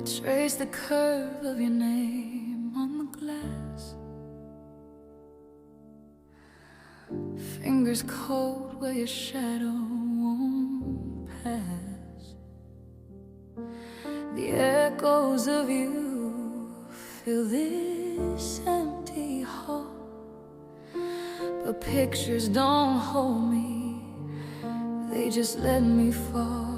Trace the curve of your name on the glass. Fingers cold where your shadow won't pass. The echoes of you fill this empty hall, but pictures don't hold me, they just let me fall.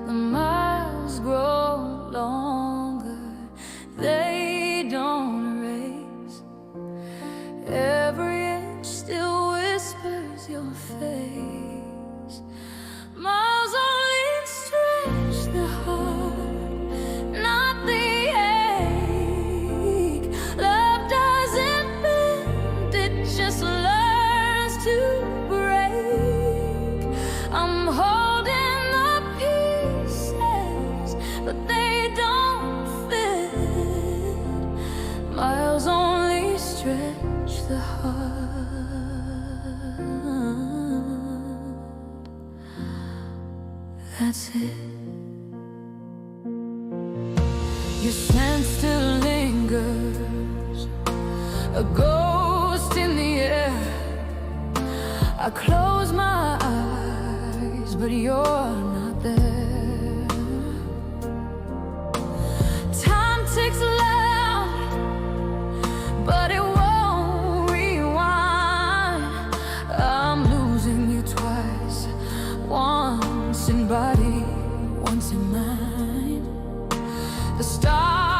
The miles grow longer, they don't erase. Every inch still whispers your face. Miles only stretch the heart, not the ache. Love doesn't bend, it just learns to break. I'm holding the pieces, but they don't fit. Miles only stretch the heart. That's it. Your scent still lingers, a ghost in the air. I close my eyes, but you're not there. Time ticks loud, but it won't rewind. I'm losing you twice, once in body, once in mind. The stars